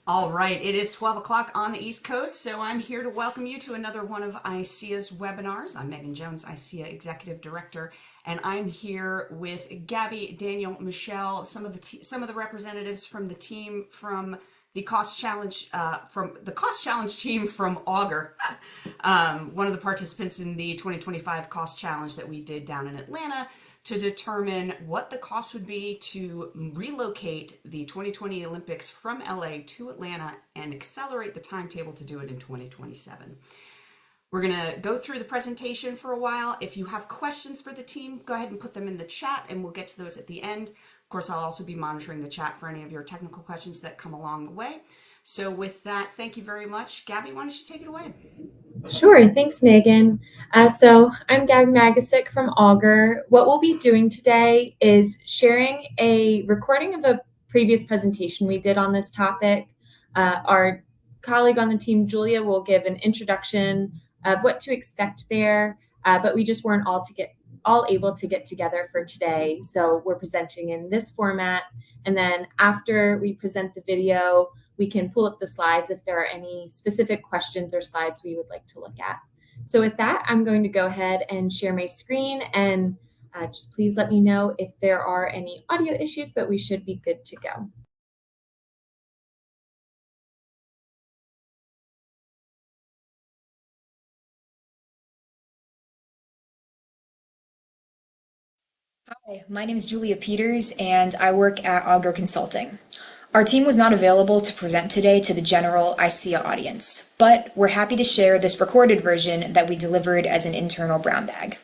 All right, it is 12 o'clock on the East Coast, so I'm here to welcome you to another one of ICEA's webinars. I'm Megan Jones, ICEA Executive Director, and I'm here with Gabby, Daniel, Michelle, some of the representatives from the team from the Cost Challenge team from Augur, one of the participants in the 2025 Cost Challenge that we did down in Atlanta to determine what the cost would be to relocate the 2020 Olympics from LA to Atlanta and accelerate the timetable to do it in 2027. We're going to go through the presentation for a while. If you have questions for the team, go ahead and put them in the chat and we'll get to those at the end. Of course, I'll also be monitoring the chat for any of your technical questions that come along the way. So with that, thank you very much. Gabby, why don't you take it away? Sure, thanks, Megan. So I'm Gabby Magasic from Augur. What we'll be doing today is sharing a recording of a previous presentation we did on this topic. Our colleague on the team, Julia, will give an introduction of what to expect there, but we just weren't all able to get together for today. So we're presenting in this format. And then after we present the video, we can pull up the slides if there are any specific questions or slides we would like to look at. So with that, I'm going to go ahead and share my screen, and just please let me know if there are any audio issues, but we should be good to go. Hi, my name is Julia Peters, and I work at Augur Consulting. Our team was not available to present today to the general ICEA audience, but we're happy to share this recorded version that we delivered as an internal brown bag.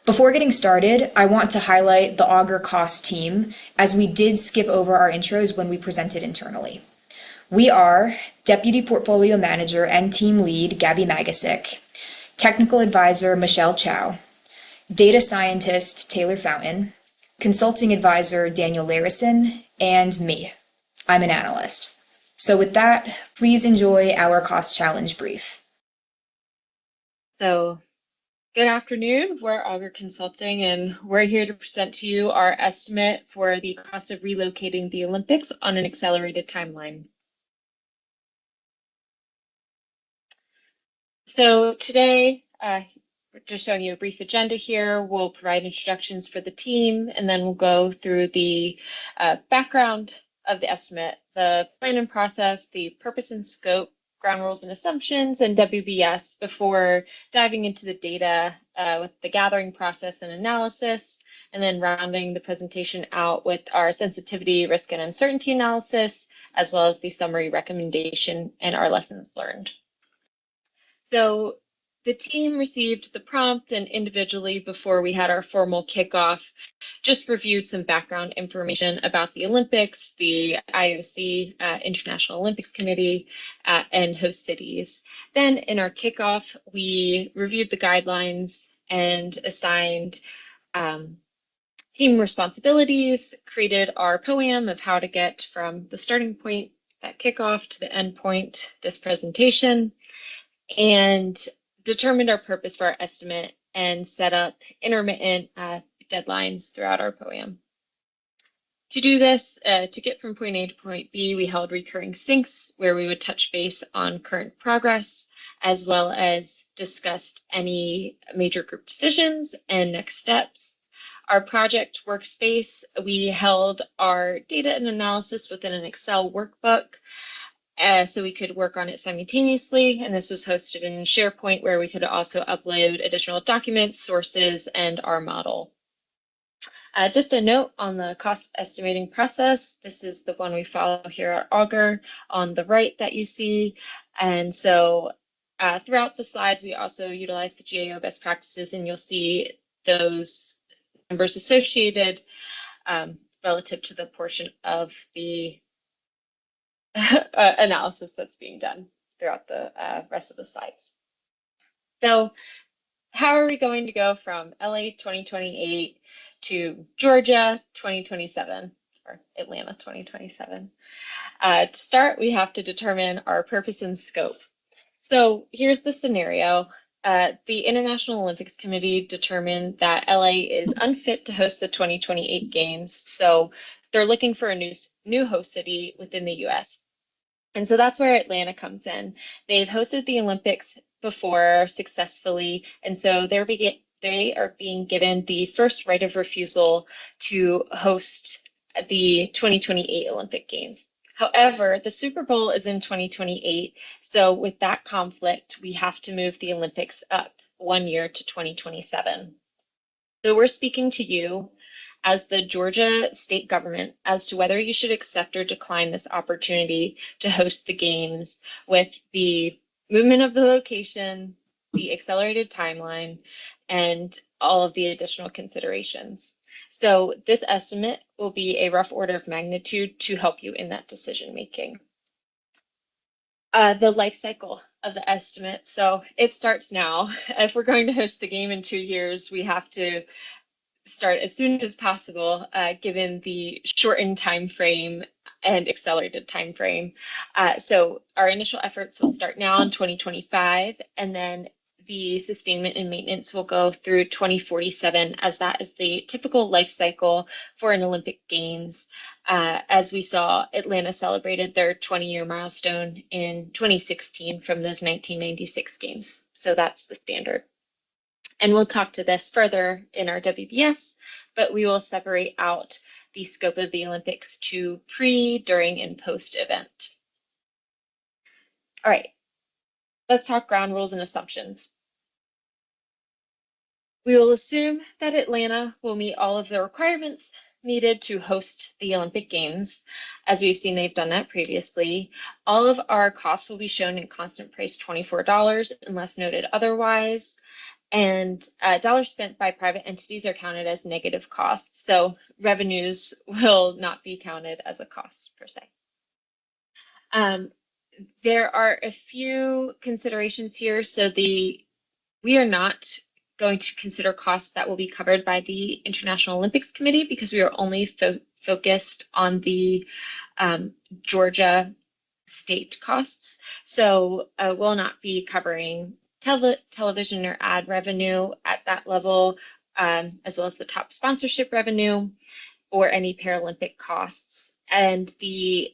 Before getting started, I want to highlight the Augur cost team, as we did skip over our intros when we presented internally. We are Deputy Portfolio Manager and Team Lead Gabby Magasic, Technical Advisor Michelle Chow, Data Scientist Taylor Fountain, Consulting Advisor Daniel Larison, and me. I'm an analyst. So with that, please enjoy our cost challenge brief. So good afternoon, we're Augur Consulting, and we're here to present to you our estimate for the cost of relocating the Olympics on an accelerated timeline. So today, we're just showing you a brief agenda here. We'll provide introductions for the team, and then we'll go through the background of the estimate, the plan and process, the purpose and scope, ground rules and assumptions, and WBS before diving into the data with the gathering process and analysis, and then rounding the presentation out with our sensitivity, risk, and uncertainty analysis, as well as the summary recommendation and our lessons learned. So the team received the prompt, and individually before we had our formal kickoff, just reviewed some background information about the Olympics, the IOC, International Olympics Committee, and host cities. Then in our kickoff, we reviewed the guidelines and assigned team responsibilities, created our POAM of how to get from the starting point, that kickoff, to the end point, this presentation, and determined our purpose for our estimate and set up intermittent deadlines throughout our POAM. To do this, to get from point A to point B, we held recurring syncs where we would touch base on current progress, as well as discussed any major group decisions and next steps. Our project workspace, we held our data and analysis within an Excel workbook, so we could work on it simultaneously, and this was hosted in SharePoint where we could also upload additional documents, sources, and our model. Just a note on the cost estimating process. This is the one we follow here at Augur on the right that you see. And so throughout the slides, we also utilize the GAO best practices, and you'll see those numbers associated relative to the portion of the analysis that's being done throughout the rest of the slides. So how are we going to go from LA 2028 to Georgia 2027 or Atlanta 2027? To start, we have to determine our purpose and scope. So here's the scenario. The International Olympics Committee determined that LA is unfit to host the 2028 games, so they're looking for a new host city within the US. And so that's where Atlanta comes in. They've hosted the Olympics before successfully, and so they are being given the first right of refusal to host the 2028 Olympic Games. However, the Super Bowl is in 2028, so with that conflict, we have to move the Olympics up 1 year to 2027. So we're speaking to you as the Georgia state government as to whether you should accept or decline this opportunity to host the games with the movement of the location, the accelerated timeline, and all of the additional considerations. So this estimate will be a rough order of magnitude to help you in that decision making. The life cycle of the estimate. So it starts now. If we're going to host the game in 2 years, we have to start as soon as possible, given the shortened time frame and accelerated time frame. So our initial efforts will start now in 2025, and then the sustainment and maintenance will go through 2047, as that is the typical life cycle for an Olympic Games. As we saw, Atlanta celebrated their 20-year milestone in 2016 from those 1996 games. So that's the standard. And we'll talk to this further in our WBS, but we will separate out the scope of the Olympics to pre, during, and post event. All right, let's talk ground rules and assumptions. We will assume that Atlanta will meet all of the requirements needed to host the Olympic Games. As we've seen, they've done that previously. All of our costs will be shown in constant price $24 unless noted otherwise. And dollars spent by private entities are counted as negative costs. So revenues will not be counted as a cost per se. There are a few considerations here. So we are not going to consider costs that will be covered by the International Olympics Committee because we are only focused on the Georgia state costs. So we'll not be covering television or ad revenue at that level, as well as the top sponsorship revenue or any Paralympic costs. And the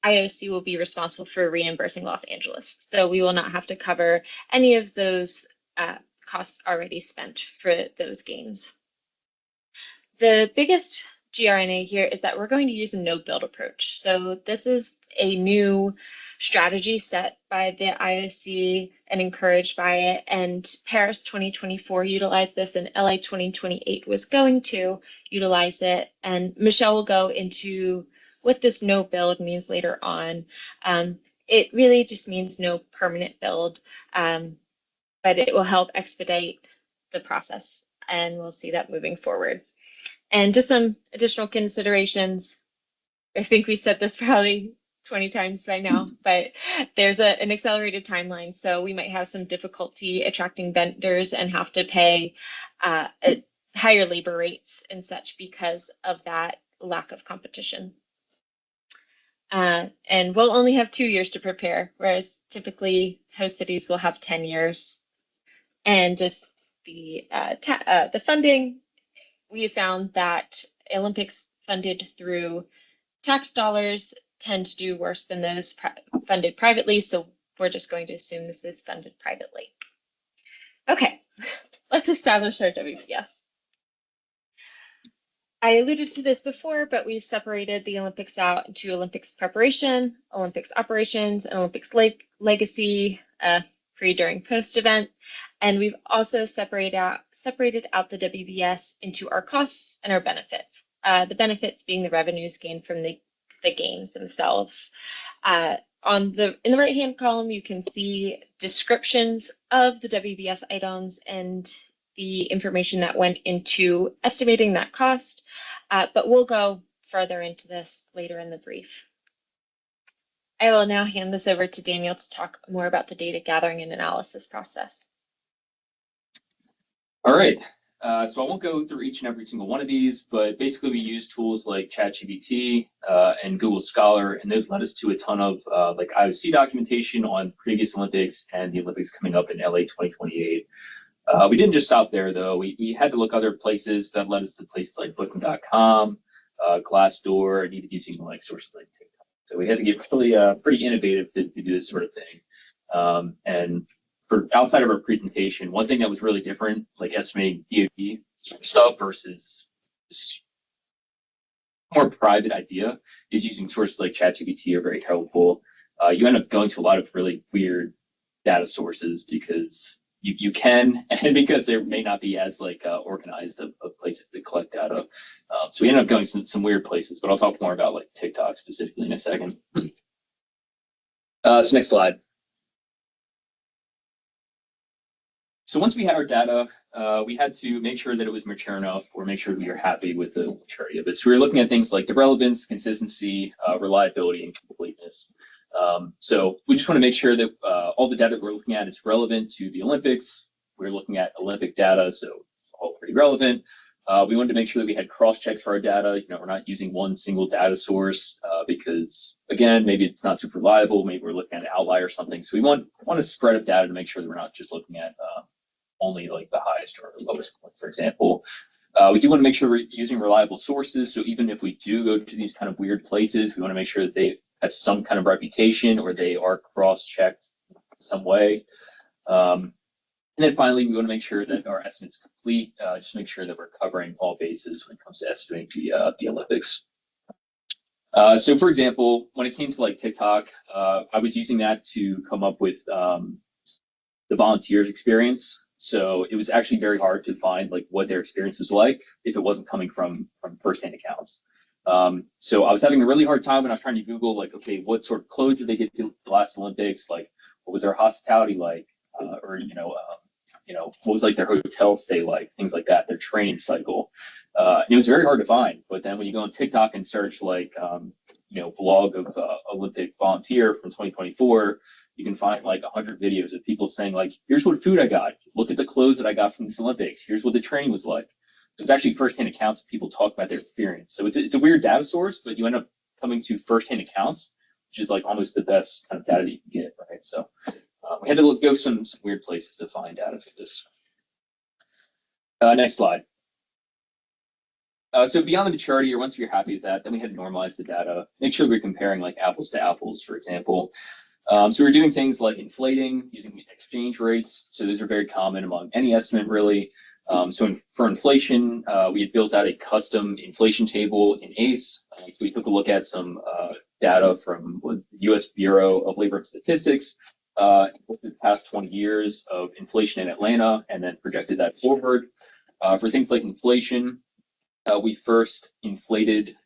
IOC will be responsible for reimbursing Los Angeles. So we will not have to cover any of those costs already spent for those games. The biggest GRNA here is that we're going to use a no-build approach. So this is a new strategy set by the IOC and encouraged by it. And Paris 2024 utilized this, and LA 2028 was going to utilize it. And Michelle will go into what this no build means later on. It really just means no permanent build, but it will help expedite the process, and we'll see that moving forward. And just some additional considerations. I think we said this probably 20 times by now, but there's an accelerated timeline. So we might have some difficulty attracting vendors and have to pay higher labor rates and such because of that lack of competition. And we'll only have 2 years to prepare, whereas typically host cities will have 10 years. And just the funding, we have found that Olympics funded through tax dollars tend to do worse than those funded privately. So we're just going to assume this is funded privately. Okay, let's establish our WBS. I alluded to this before, but we've separated the Olympics out into Olympics preparation, Olympics operations, and Olympics legacy, pre, during, post event. And we've also separated out the WBS into our costs and our benefits. The benefits being the revenues gained from the games themselves. In the right-hand column, you can see descriptions of the WBS items and the information that went into estimating that cost, but we'll go further into this later in the brief. I will now hand this over to Daniel to talk more about the data gathering and analysis process. All right, so I won't go through each and every single one of these, but basically we use tools like ChatGPT and Google Scholar, and those led us to a ton of like IOC documentation on previous Olympics and the Olympics coming up in LA 2028. We didn't just stop there, though. We had to look other places that led us to places like Booking.com, Glassdoor, and even using like sources like TikTok. So we had to get really pretty innovative to do this sort of thing. And for outside of our presentation, one thing that was really different, like estimating DoD stuff versus this more private idea, is using sources like ChatGPT are very helpful. You end up going to a lot of really weird data sources because you can, and because there may not be as like organized of places to collect data. So we end up going some weird places, but I'll talk more about like TikTok specifically in a second. So next slide. So once we had our data, we had to make sure that it was mature enough or make sure we were happy with the maturity of it. So we were looking at things like the relevance, consistency, reliability, and completeness. So we just want to make sure that all the data we're looking at is relevant to the Olympics. We're looking at Olympic data, so it's all pretty relevant. We wanted to make sure that we had cross checks for our data. We're not using one single data source because, again, maybe it's not super reliable. Maybe we're looking at an outlier or something. So we want a spread of data to make sure that we're not just looking at only like the highest or lowest point, for example. We do want to make sure we're using reliable sources. So even if we do go to these kind of weird places, we want to make sure that they have some kind of reputation or they are cross-checked in some way. And then finally, we want to make sure that our estimate's complete, just make sure that we're covering all bases when it comes to estimating the Olympics. So for example, when it came to like TikTok, I was using that to come up with the volunteers' experience. So it was actually very hard to find like what their experience was like if it wasn't coming from firsthand accounts. So I was having a really hard time when I was trying to Google like, okay, what sort of clothes did they get to the last Olympics? Like, what was their hospitality like? Or what was like their hotel stay like? Things like that, their training cycle. And it was very hard to find. But then when you go on TikTok and search like, vlog of Olympic volunteer from 2024. You can find like 100 videos of people saying like, here's what food I got. Look at the clothes that I got from this Olympics. Here's what the training was like. So it's actually firsthand accounts of people talk about their experience. So it's a weird data source, but you end up coming to firsthand accounts, which is like almost the best kind of data that you can get, right? So we had to go some weird places to find data for this. Next slide. So beyond the maturity, or once you're happy with that, then we had to normalize the data, make sure we're comparing like apples to apples, for example. So we're doing things like inflating, using exchange rates. So those are very common among any estimate, really. For inflation, we had built out a custom inflation table in ACE. So we took a look at some data from the U.S. Bureau of Labor and Statistics for the past 20 years of inflation in Atlanta, and then projected that forward. For things like inflation, we first inflated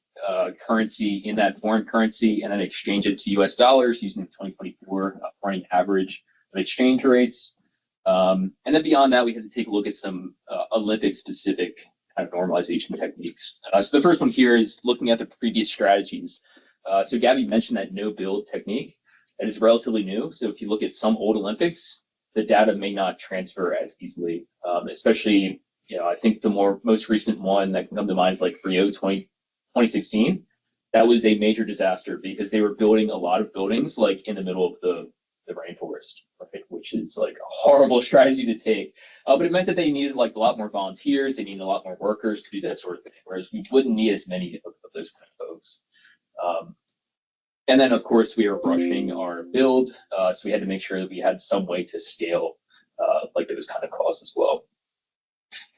currency in that foreign currency and then exchange it to US dollars using the 2024 foreign average of exchange rates. And then beyond that, we had to take a look at some Olympic specific kind of normalization techniques. So the first one here is looking at the previous strategies. So Gabby mentioned that no build technique. That is relatively new. So if you look at some old Olympics, the data may not transfer as easily, especially, I think the most recent one that can come to mind is like Rio 2016. That was a major disaster because they were building a lot of buildings like in the middle of the rainforest, right? Which is like a horrible strategy to take. But it meant that they needed like a lot more volunteers, they needed a lot more workers to do that sort of thing, whereas we wouldn't need as many of those kind of folks. And then of course we were rushing our build, so we had to make sure that we had some way to scale like those kind of costs as well.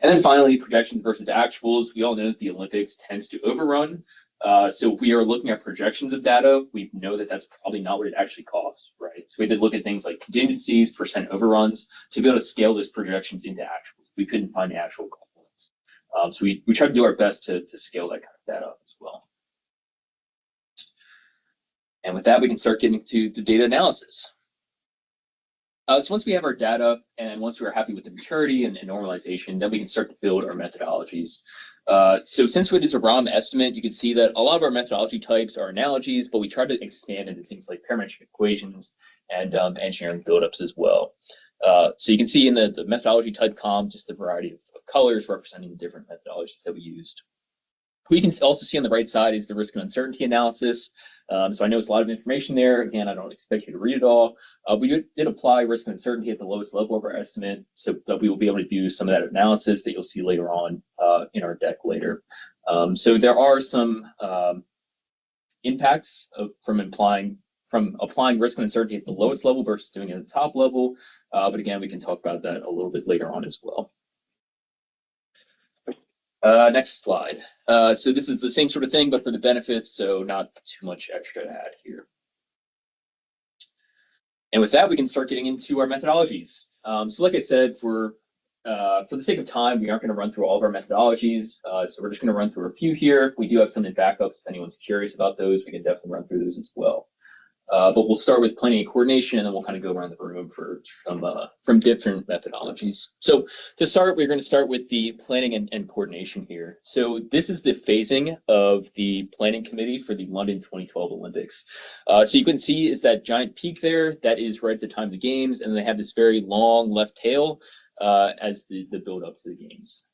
And then finally, projections versus actuals. We all know that the Olympics tends to overrun. So if we are looking at projections of data, we know that that's probably not what it actually costs, right? So we had to look at things like contingencies, percent overruns to be able to scale those projections into actuals. We couldn't find the actual costs. So we tried to do our best to scale that kind of data as well. And with that, we can start getting to the data analysis. So once we have our data and once we're happy with the maturity and normalization, then we can start to build our methodologies. So since it is a ROM estimate, you can see that a lot of our methodology types are analogies, but we try to expand into things like parametric equations and engineering buildups as well. So you can see in the methodology type column, just the variety of colors representing the different methodologies that we used. We can also see on the right side is the risk and uncertainty analysis. So I know it's a lot of information there. Again, I don't expect you to read it all. We did apply risk and uncertainty at the lowest level of our estimate, so that we will be able to do some of that analysis that you'll see later on in our deck later. So there are some impacts from applying risk and uncertainty at the lowest level versus doing it at the top level. But again, we can talk about that a little bit later on as well. Next slide. So this is the same sort of thing, but for the benefits, so not too much extra to add here. And with that, we can start getting into our methodologies. So like I said, for the sake of time, we aren't going to run through all of our methodologies. So we're just going to run through a few here. We do have some in backups. If anyone's curious about those, we can definitely run through those as well. But we'll start with planning and coordination, and then we'll kind of go around the room from different methodologies. So to start, we're going to start with the planning and coordination here. So this is the phasing of the planning committee for the London 2012 Olympics. So you can see is that giant peak there, that is right at the time of the games, and they have this very long left tail as the build up to the games.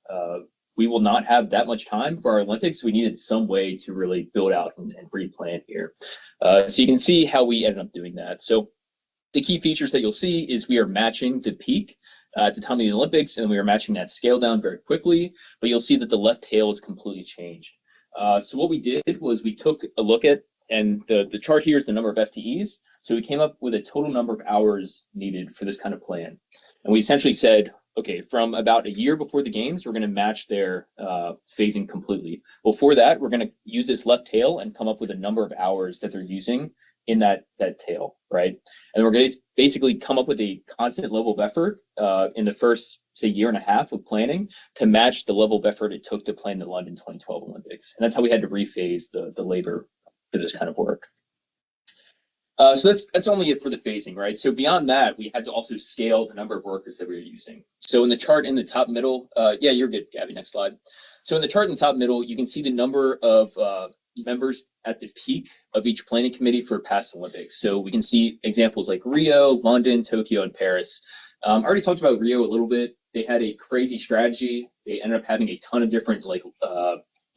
We will not have that much time for our Olympics. We needed some way to really build out and re-plan here. So you can see how we ended up doing that. So the key features that you'll see is we are matching the peak at the time of the Olympics, and we are matching that scale down very quickly, but you'll see that the left tail is completely changed. So what we did was we took a look at, and the chart here is the number of FTEs. So we came up with a total number of hours needed for this kind of plan. And we essentially said, okay, from about a year before the games, we're going to match their phasing completely. Before that, we're going to use this left tail and come up with a number of hours that they're using in that tail, right? And we're going to basically come up with a constant level of effort in the first, say, year and a half of planning to match the level of effort it took to plan the London 2012 Olympics. And that's how we had to rephase the labor for this kind of work. So that's only it for the phasing, right? So beyond that, we had to also scale the number of workers that we were using. So in the chart in the top middle, yeah, you're good, Gabby, next slide. So in the chart in the top middle, you can see the number of members at the peak of each planning committee for past Olympics. So we can see examples like Rio, London, Tokyo, and Paris. I already talked about Rio a little bit. They had a crazy strategy. They ended up having a ton of different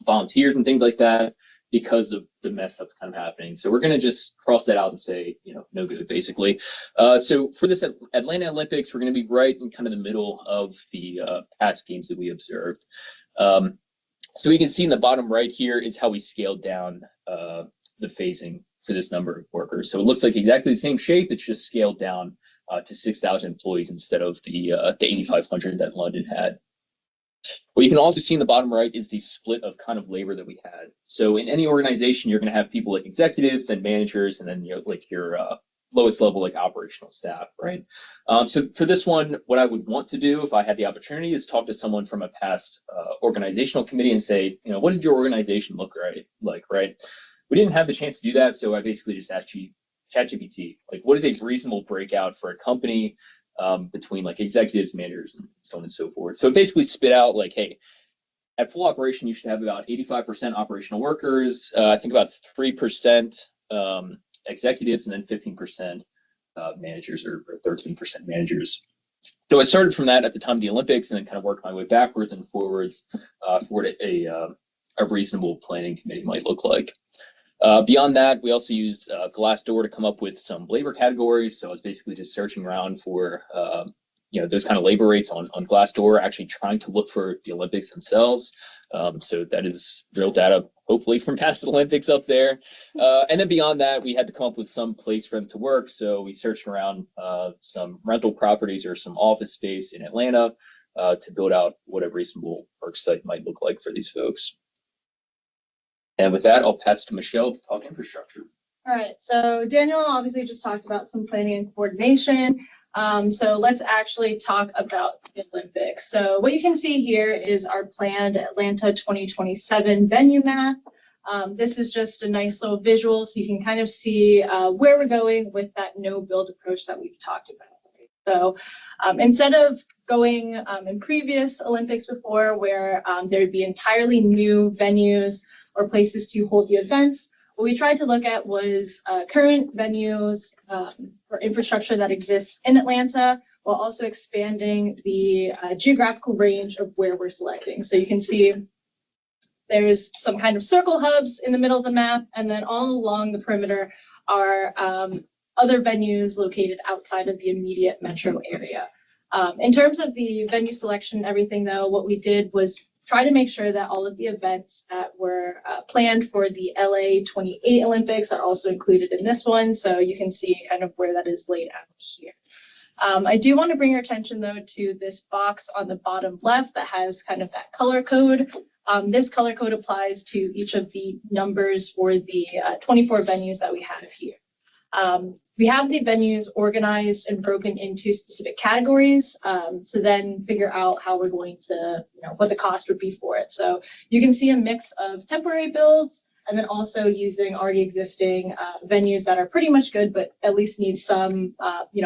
volunteers and things like that, because of the mess that's kind of happening. So we're going to just cross that out and say, no good, basically. So for this Atlanta Olympics, we're going to be right in kind of the middle of the past games that we observed. So we can see in the bottom right here is how we scaled down the phasing for this number of workers. So it looks like exactly the same shape. It's just scaled down to 6,000 employees instead of the 8,500 that London had. What you can also see in the bottom right is the split of kind of labor that we had. So in any organization, you're going to have people like executives, then managers, and then your lowest level like operational staff, right? So for this one, what I would want to do if I had the opportunity is talk to someone from a past organizational committee and say, what did your organization look like, right? We didn't have the chance to do that, so I basically just asked ChatGPT, like, what is a reasonable breakout for a company between like executives, managers, and so on and so forth. So it basically spit out like, hey, at full operation, you should have about 85% operational workers, I think about 3% executives, and then 15% managers or 13% managers. So I started from that at the time of the Olympics and then kind of worked my way backwards and forwards for what a reasonable planning committee might look like. Beyond that, we also used Glassdoor to come up with some labor categories. So I was basically just searching around for those kind of labor rates on Glassdoor, actually trying to look for the Olympics themselves. So that is real data, hopefully from past Olympics up there. And then beyond that, we had to come up with some place for them to work. So we searched around some rental properties or some office space in Atlanta to build out what a reasonable work site might look like for these folks. And with that, I'll pass to Michelle to talk infrastructure. All right, so Daniel obviously just talked about some planning and coordination. So let's actually talk about the Olympics. So what you can see here is our planned Atlanta 2027 venue map. This is just a nice little visual so you can kind of see where we're going with that no-build approach that we've talked about. So instead of going in previous Olympics before where there would be entirely new venues or places to hold the events, what we tried to look at was current venues or infrastructure that exists in Atlanta, while also expanding the geographical range of where we're selecting. So you can see there's some kind of circle hubs in the middle of the map, and then all along the perimeter are other venues located outside of the immediate metro area. In terms of the venue selection and everything, though, what we did was try to make sure that all of the events that were planned for the LA 28 Olympics are also included in this one. So you can see kind of where that is laid out here. I do want to bring your attention though to this box on the bottom left that has kind of that color code. This color code applies to each of the numbers for the 24 venues that we have here. We have the venues organized and broken into specific categories to then figure out how we're going to, what the cost would be for it. So you can see a mix of temporary builds and then also using already existing venues that are pretty much good, but at least need some,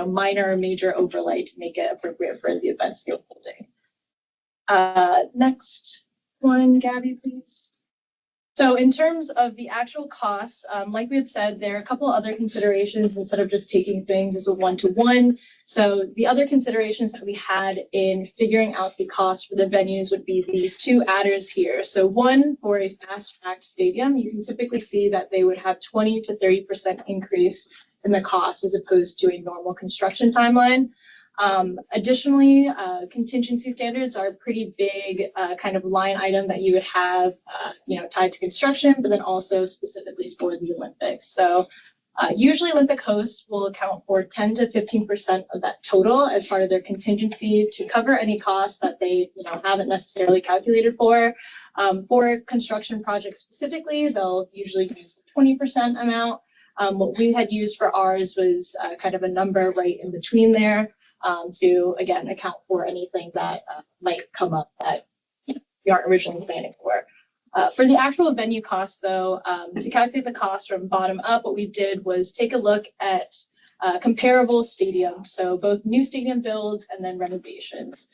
minor or major overlay to make it appropriate for the events you're holding. Next one, Gabby, please. So in terms of the actual costs, like we had said, there are a couple other considerations instead of just taking things as a one-to-one. So the other considerations that we had in figuring out the cost for the venues would be these two adders here. So one, for a fast-track stadium, you can typically see that they would have 20 to 30% increase in the cost as opposed to a normal construction timeline. Additionally, contingency standards are a pretty big kind of line item that you would have, tied to construction, but then also specifically for the Olympics. So usually Olympic hosts will account for 10 to 15% of that total as part of their contingency to cover any costs that they, haven't necessarily calculated for. For construction projects specifically, they'll usually use the 20% amount. What we had used for ours was kind of a number right in between there. To, again, account for anything that might come up that you aren't originally planning for. For the actual venue cost, though, to calculate the cost from bottom up, what we did was take a look at comparable stadiums, so both new stadium builds and then renovations,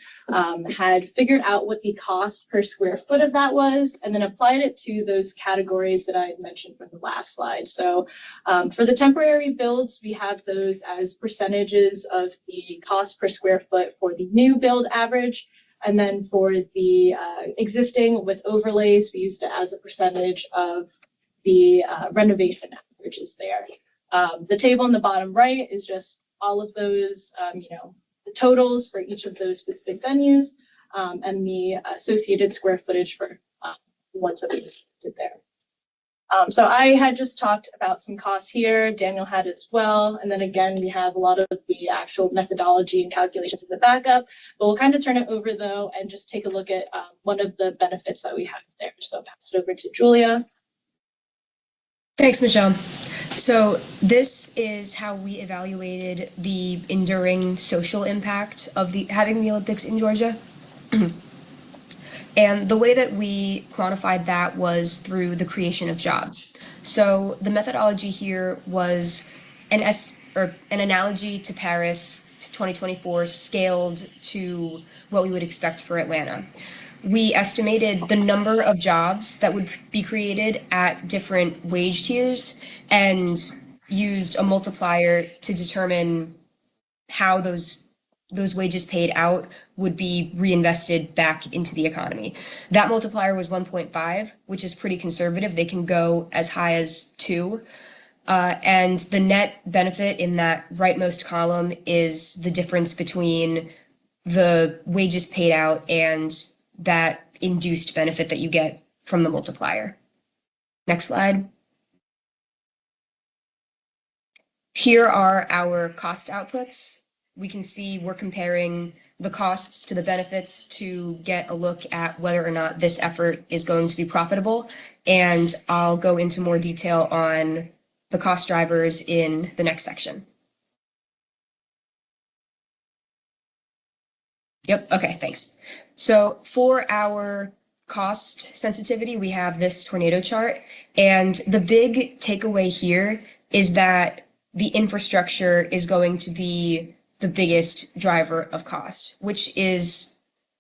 had figured out what the cost per square foot of that was, and then applied it to those categories that I had mentioned from the last slide. So for the temporary builds, we have those as percentages of the cost per square foot for the new build average. And then for the existing with overlays, we used it as a percentage of the renovation averages there. The table on the bottom right is just all of those, the totals for each of those specific venues and the associated square footage for the ones that we just did there. So I had just talked about some costs here. Daniel had as well. And then again, we have a lot of the actual methodology and calculations in the backup. But we'll kind of turn it over, though, and just take a look at one of the benefits that we have there. So I'll pass it over to Julia. Thanks, Michelle. So this is how we evaluated the enduring social impact of having the Olympics in Georgia. And the way that we quantified that was through the creation of jobs. So the methodology here was an analogy to Paris 2024 scaled to what we would expect for Atlanta. We estimated the number of jobs that would be created at different wage tiers and used a multiplier to determine how those wages paid out would be reinvested back into the economy. That multiplier was 1.5, which is pretty conservative. They can go as high as 2. And the net benefit in that rightmost column is the difference between the wages paid out and that induced benefit that you get from the multiplier. Next slide. Here are our cost outputs. We can see we're comparing the costs to the benefits to get a look at whether or not this effort is going to be profitable. And I'll go into more detail on the cost drivers in the next section. Yep, okay, thanks. So for our cost sensitivity, we have this tornado chart. And the big takeaway here is that the infrastructure is going to be the biggest driver of cost, which is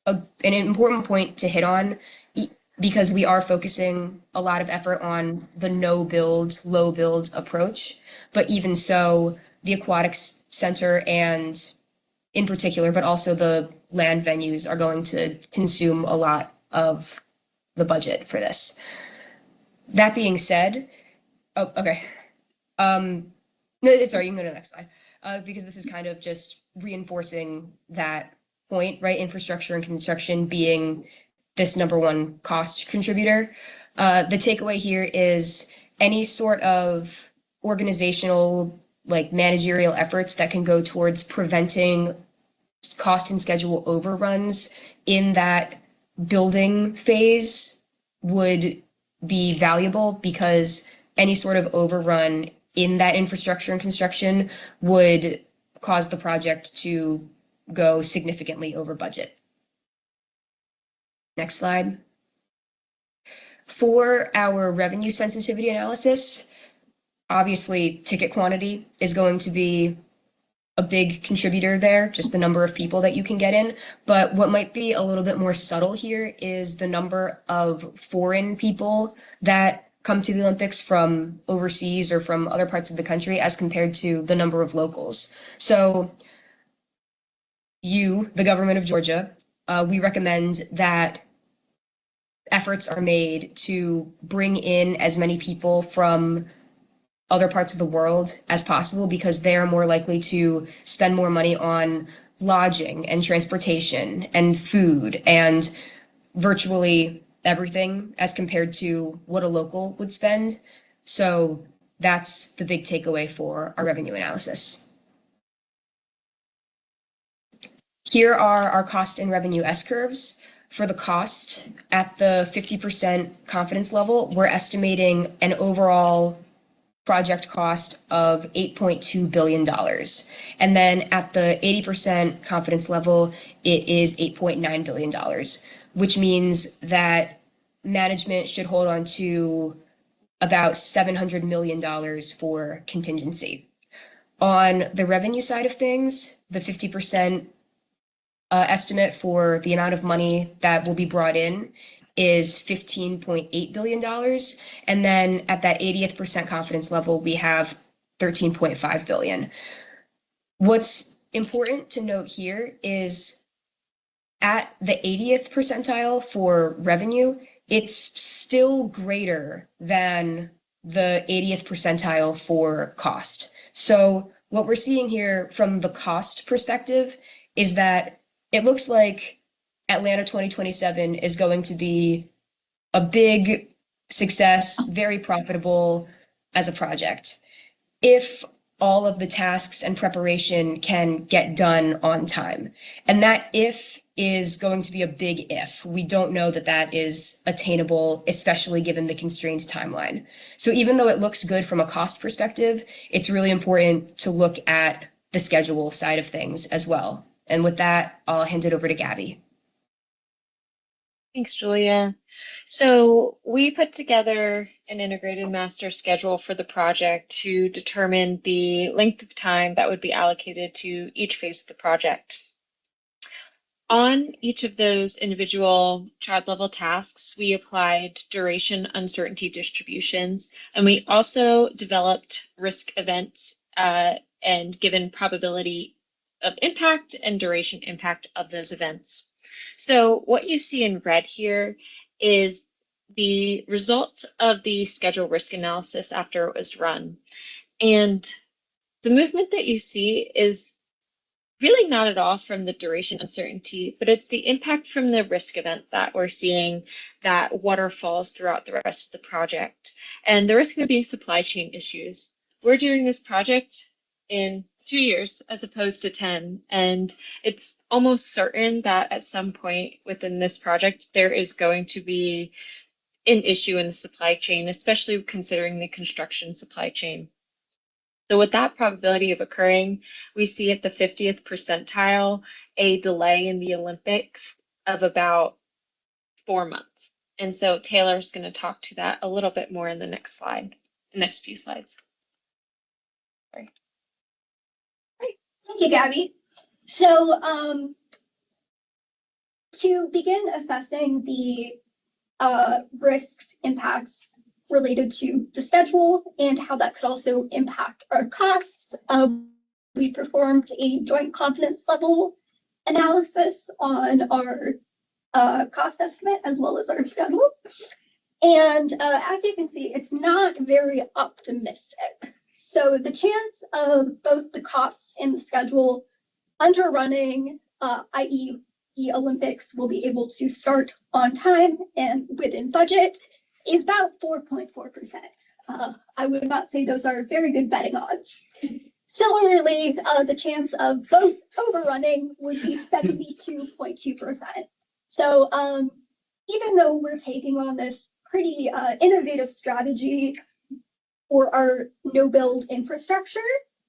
an important point to hit on because we are focusing a lot of effort on the no build, low build approach. But even so, the aquatics center and in particular, but also the land venues are going to consume a lot of the budget for this. That being said, oh, okay. No, sorry, you can go to the next slide. Because this is kind of just reinforcing that point, right? Infrastructure and construction being this number one cost contributor. The takeaway here is any sort of organizational, like managerial efforts that can go towards preventing cost and schedule overruns in that building phase would be valuable, because any sort of overrun in that infrastructure and construction would cause the project to go significantly over budget. Next slide. For our revenue sensitivity analysis, obviously ticket quantity is going to be a big contributor there, just the number of people that you can get in. But what might be a little bit more subtle here is the number of foreign people that come to the Olympics from overseas or from other parts of the country as compared to the number of locals. So you, the government of Georgia, we recommend that efforts are made to bring in as many people from other parts of the world as possible, because they are more likely to spend more money on lodging and transportation and food and virtually everything as compared to what a local would spend. So that's the big takeaway for our revenue analysis. Here are our cost and revenue S-curves. For the cost, at the 50% confidence level, we're estimating an overall project cost of $8.2 billion. And then at the 80% confidence level, it is $8.9 billion, which means that management should hold on to about $700 million for contingency. On the revenue side of things, the 50% estimate for the amount of money that will be brought in is $15.8 billion. And then at that 80th% confidence level, we have $13.5 billion. What's important to note here is at the 80th percentile for revenue, it's still greater than the 80th percentile for cost. So what we're seeing here from the cost perspective is that it looks like Atlanta 2027 is going to be a big success, very profitable as a project, if all of the tasks and preparation can get done on time. And that if is going to be a big if. We don't know that that is attainable, especially given the constrained timeline. So even though it looks good from a cost perspective, it's really important to look at the schedule side of things as well. And with that, I'll hand it over to Gabby. Thanks, Julia. So we put together an integrated master schedule for the project to determine the length of time that would be allocated to each phase of the project. On each of those individual child level tasks, we applied duration uncertainty distributions, and we also developed risk events and given probability of impact and duration impact of those events. So what you see in red here is the results of the schedule risk analysis after it was run. And the movement that you see is really not at all from the duration uncertainty, but it's the impact from the risk event that we're seeing that waterfalls throughout the rest of the project. And the risk of being supply chain issues. We're doing this project in 2 years as opposed to 10. And it's almost certain that at some point within this project, there is going to be an issue in the supply chain, especially considering the construction supply chain. So with that probability of occurring, we see at the 50th percentile a delay in the Olympics of about 4 months. And so Taylor's going to talk to that a little bit more in the next slide, next few slides. Sorry. Great. Thank you, Gabby. So to begin assessing the risks, impacts related to the schedule and how that could also impact our costs, we performed a joint confidence level analysis on our cost estimate as well as our schedule. And as you can see, it's not very optimistic. So the chance of both the costs and the schedule underrunning, i.e. the Olympics will be able to start on time and within budget is about 4.4%. I would not say those are very good betting odds. Similarly, the chance of both overrunning would be 72.2%. So even though we're taking on this pretty innovative strategy for our no-build infrastructure,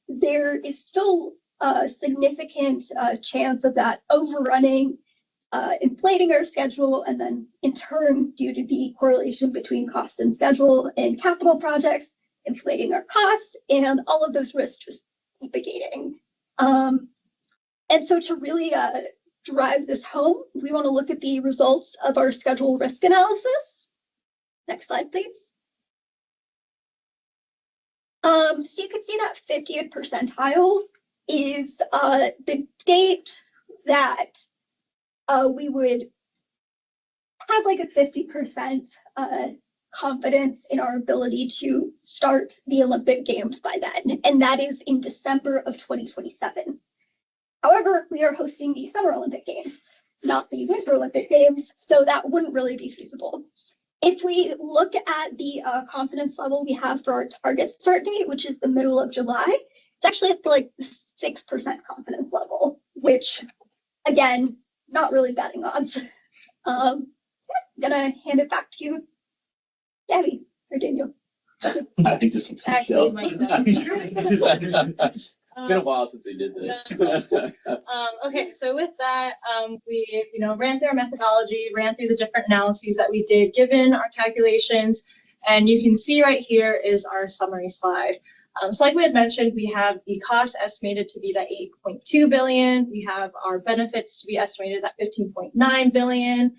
there is still a significant chance of that overrunning, inflating our schedule, and then in turn, due to the correlation between cost and schedule and capital projects, inflating our costs, and all of those risks just propagating. And so to really drive this home, we want to look at the results of our schedule risk analysis. Next slide, please. So you can see that 50th percentile is the date that we would have like a 50% confidence in our ability to start the Olympic Games by then, and that is in December of 2027. However, we are hosting the Summer Olympic Games, not the Winter Olympic Games, so that wouldn't really be feasible. If we look at the confidence level we have for our target start date, which is the middle of July, it's actually at like 6% confidence level, which, again, not really betting odds. I'm gonna hand it back to you, Gabby or Daniel. I think this one's Actually, It's been a while since we did this. Okay, so with that, we ran through our methodology, ran through the different analyses that we did given our calculations, and you can see right here is our summary slide. So like we had mentioned, we have the cost estimated to be that 8.2 billion. We have our benefits to be estimated at 15.9 billion.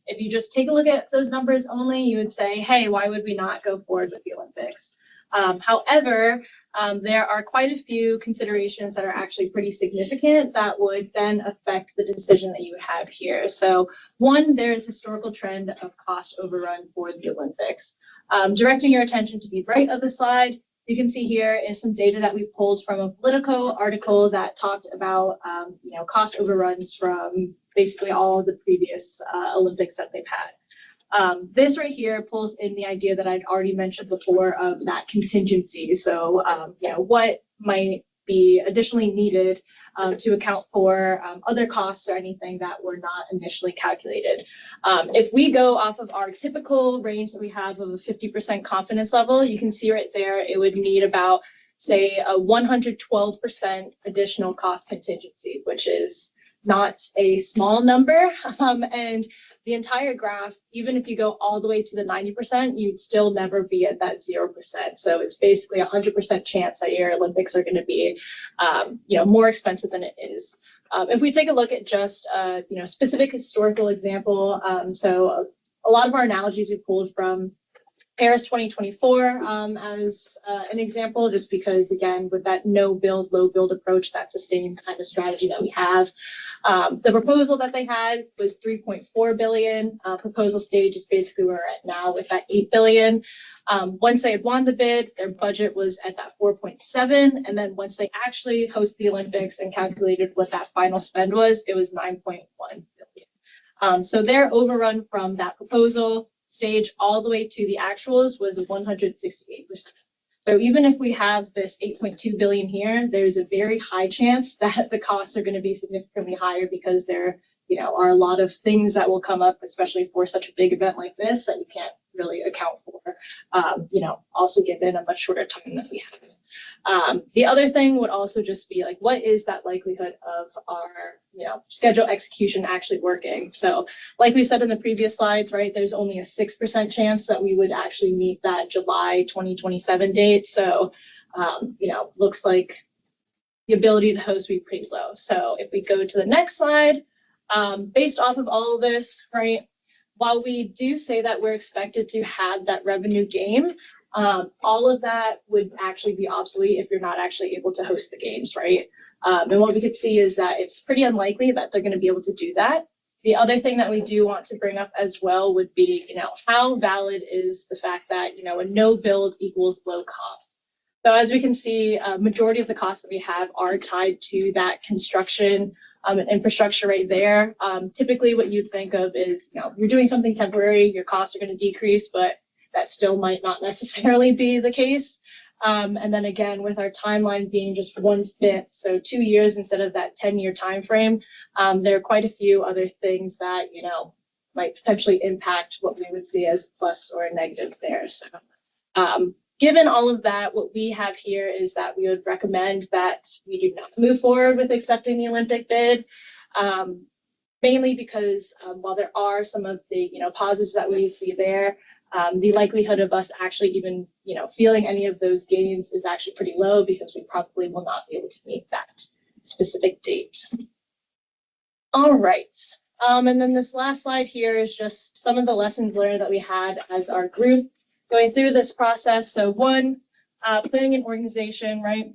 If you just take a look at those numbers only, you would say, hey, why would we not go forward with the Olympics? However, there are quite a few considerations that are actually pretty significant that would then affect the decision that you would have here. So one, there's historical trend of cost overrun for the Olympics. Directing your attention to the right of the slide, you can see here is some data that we pulled from a Politico article that talked about cost overruns from basically all of the previous Olympics that they've had. This right here pulls in the idea that I'd already mentioned before of that contingency. So, what might be additionally needed to account for other costs or anything that were not initially calculated. If we go off of our typical range that we have of a 50% confidence level, you can see right there, it would need about, say, a 112% additional cost contingency, which is not a small number. And the entire graph, even if you go all the way to the 90%, you'd still never be at that 0%. So it's basically 100% chance that your Olympics are going to be, more expensive than it is. If we take a look at just, specific historical example, so a lot of our analogies we pulled from Paris 2024 as an example, just because, again, with that no build, low build approach, that's the same kind of strategy that we have. The proposal that they had was 3.4 billion. Proposal stage is basically where we're at now with that 8 billion. Once they had won the bid, their budget was at that 4.7. And then once they actually host the Olympics and calculated what that final spend was, it was 9.1 billion. So their overrun from that proposal stage all the way to the actuals was 168%. So even if we have this 8.2 billion here, there's a very high chance that the costs are going to be significantly higher because there, are a lot of things that will come up, especially for such a big event like this, that you can't really account for. Also given a much shorter time that we have. The other thing would also just be like, what is that likelihood of our, schedule execution actually working? So like we said in the previous slides, right, there's only a 6% chance that we would actually meet that July 2027 date. So, looks like the ability to host would be pretty low. So if we go to the next slide, based off of all of this, right, while we do say that we're expected to have that revenue gain, all of that would actually be obsolete if you're not actually able to host the games, right? And what we could see is that it's pretty unlikely that they're going to be able to do that. The other thing that we do want to bring up as well would be, how valid is the fact that, a no build equals low cost. So as we can see, majority of the costs that we have are tied to that construction and infrastructure right there. Typically what you'd think of is, you're doing something temporary, your costs are going to decrease, but that still might not necessarily be the case. And then again, with our timeline being just 1/5, so 2 years instead of that 10-year time frame, there are quite a few other things that, might potentially impact what we would see as plus or a negative there. So given all of that, what we have here is that we would recommend that we do not move forward with accepting the Olympic bid, mainly because while there are some of the positives that we see there, the likelihood of us actually even feeling any of those gains is actually pretty low, because we probably will not be able to meet that specific date. All right. And then this last slide here is just some of the lessons learned that we had as our group going through this process. So one, planning an organization, right?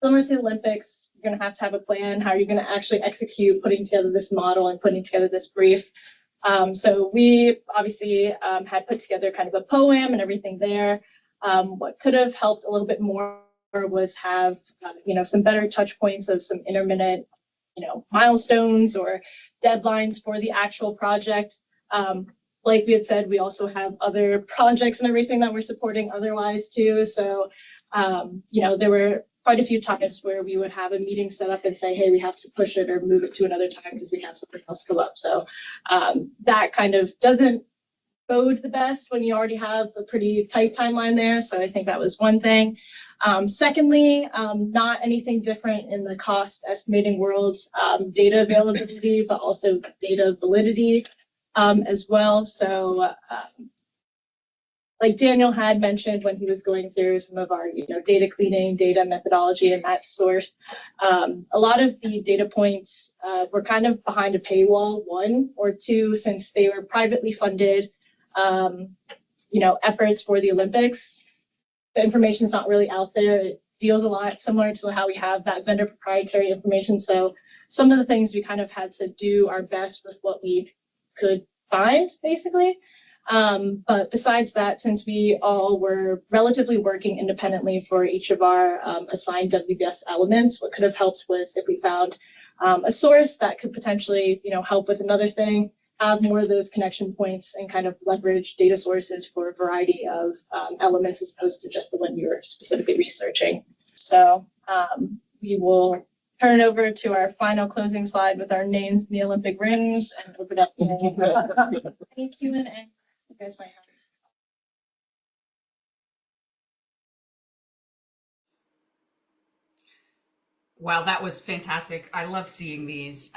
Similar to the Olympics, you're going to have a plan. How are you going to actually execute putting together this model and putting together this brief? So we obviously had put together kind of a poem and everything there. What could have helped a little bit more was have, some better touch points of some intermittent, milestones or deadlines for the actual project. Like we had said, we also have other projects and everything that we're supporting otherwise too. So, there were quite a few times where we would have a meeting set up and say, hey, we have to push it or move it to another time because we have something else come up. So that kind of doesn't bode the best when you already have a pretty tight timeline there. So I think that was one thing. Secondly, not anything different in the cost estimating world, data availability, but also data validity as well. So like Daniel had mentioned when he was going through some of our data cleaning, data methodology, and that source, a lot of the data points were kind of behind a paywall, one or two, since they were privately funded efforts for the Olympics. The information is not really out there. It deals a lot similar to how we have that vendor proprietary information. So some of the things we kind of had to do our best with what we could find, basically. But besides that, since we all were relatively working independently for each of our assigned WBS elements, what could have helped was if we found a source that could potentially, help with another thing, have more of those connection points and kind of leverage data sources for a variety of elements as opposed to just the one you're specifically researching. So we will turn it over to our final closing slide with our names in the Olympic rings and open up any Q&A you guys might have. Wow, that was fantastic. I love seeing these.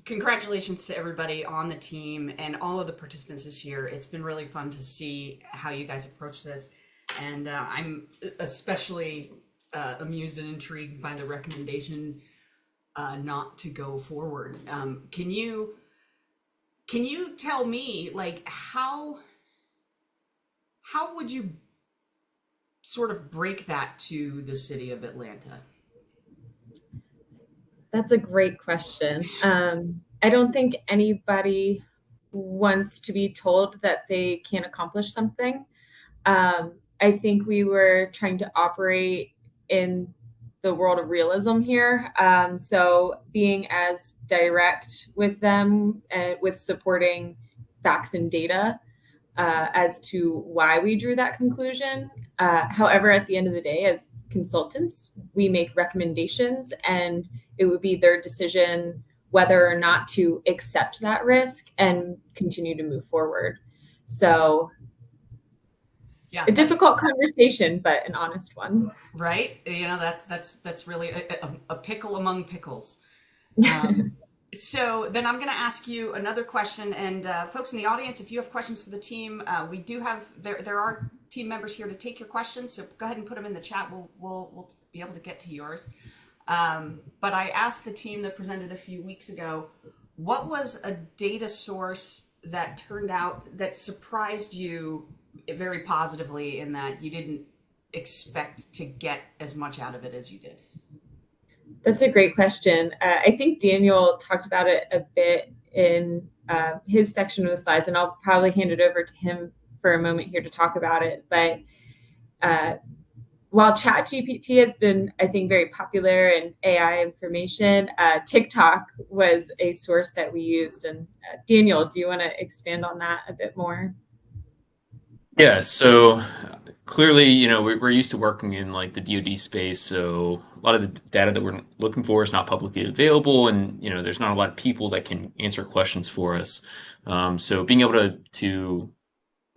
Congratulations to everybody on the team and all of the participants this year. It's been really fun to see how you guys approach this. And I'm especially amused and intrigued by the recommendation not to go forward. Can you tell me, like, how would you sort of break that to the city of Atlanta? That's a great question. I don't think anybody wants to be told that they can't accomplish something. I think we were trying to operate in the world of realism here. So being as direct with them and with supporting facts and data as to why we drew that conclusion. However, at the end of the day, as consultants, we make recommendations, and it would be their decision whether or not to accept that risk and continue to move forward. So yeah, a difficult conversation, but an honest one. Right? That's really a pickle among pickles. So then I'm going to ask you another question, and folks in the audience, if you have questions for the team, we do have there are team members here to take your questions. So go ahead and put them in the chat. We'll be able to get to yours. But I asked the team that presented a few weeks ago, what was a data source that turned out that surprised you very positively in that you didn't expect to get as much out of it as you did? That's a great question. I think Daniel talked about it a bit in his section of the slides, and I'll probably hand it over to him for a moment here to talk about it. But while ChatGPT has been, I think, very popular in AI information, TikTok was a source that we used. And Daniel, do you want to expand on that a bit more? Yeah, so clearly, we're used to working in like the DoD space, so a lot of the data that we're looking for is not publicly available, and there's not a lot of people that can answer questions for us. So being able to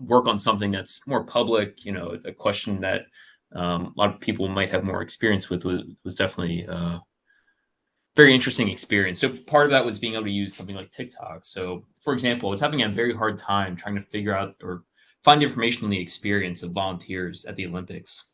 work on something that's more public, a question that a lot of people might have more experience with was definitely very interesting experience. So part of that was being able to use something like TikTok. So for example, I was having a very hard time trying to figure out or find information on the experience of volunteers at the Olympics.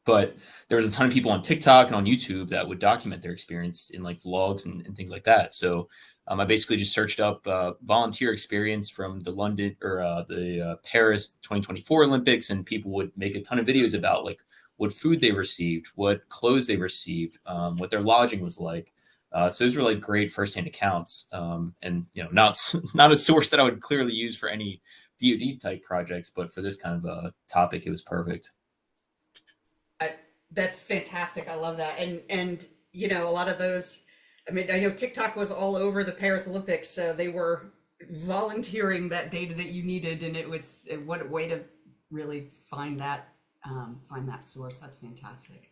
But there was a ton of people on TikTok and on YouTube that would document their experience in like vlogs and things like that. So I basically just searched up volunteer experience from the London or the Paris 2024 Olympics, and people would make a ton of videos about like what food they received, what clothes they received, what their lodging was like. So those were like great firsthand accounts, and not a source that I would clearly use for any DoD type projects, but for this kind of a topic, it was perfect. That's fantastic. I love that. And a lot of those, I mean, I know TikTok was all over the Paris Olympics, so they were volunteering that data that you needed, and it was what a way to really find that source. That's fantastic.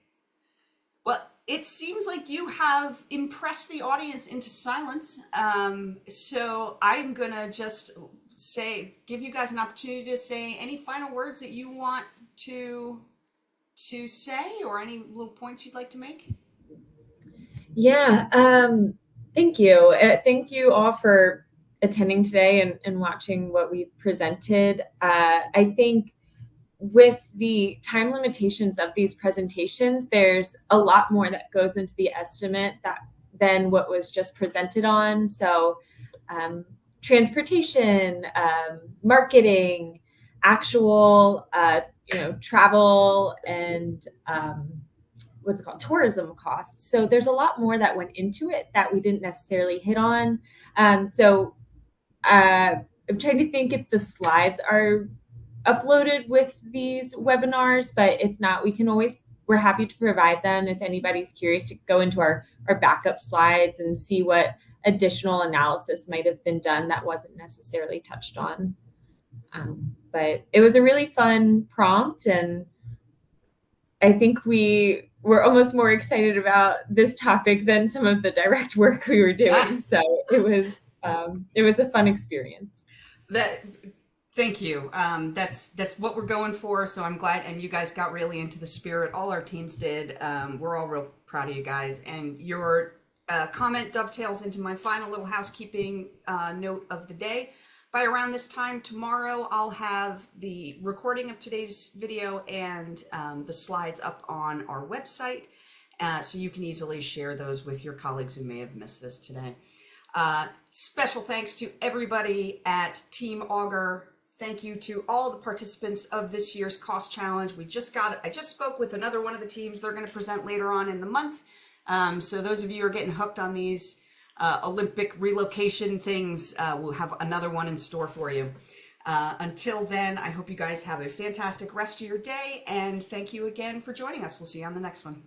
Well, it seems like you have impressed the audience into silence. So I'm gonna just give you guys an opportunity to say any final words that you want to say, or any little points you'd like to make. Yeah, thank you. Thank you all for attending today and watching what we've presented. I think with the time limitations of these presentations, there's a lot more that goes into the estimate than what was just presented on. So transportation, marketing, actual travel, and what's it called, tourism costs. So there's a lot more that went into it that we didn't necessarily hit on. I'm trying to think if the slides are uploaded with these webinars, but if not, we're happy to provide them if anybody's curious to go into our backup slides and see what additional analysis might have been done that wasn't necessarily touched on. But it was a really fun prompt, and I think we were almost more excited about this topic than some of the direct work we were doing. So it was a fun experience. Thank you. That's what we're going for. So I'm glad, and you guys got really into the spirit. All our teams did. We're all real proud of you guys. And your comment dovetails into my final little housekeeping note of the day. By around this time tomorrow, I'll have the recording of today's video and the slides up on our website, so you can easily share those with your colleagues who may have missed this today. Special thanks to everybody at Team Augur. Thank you to all the participants of this year's cost challenge. I just spoke with another one of the teams. They're going to present later on in the month. So those of you who are getting hooked on these Olympic relocation things, we'll have another one in store for you. Until then, I hope you guys have a fantastic rest of your day, and thank you again for joining us. We'll see you on the next one.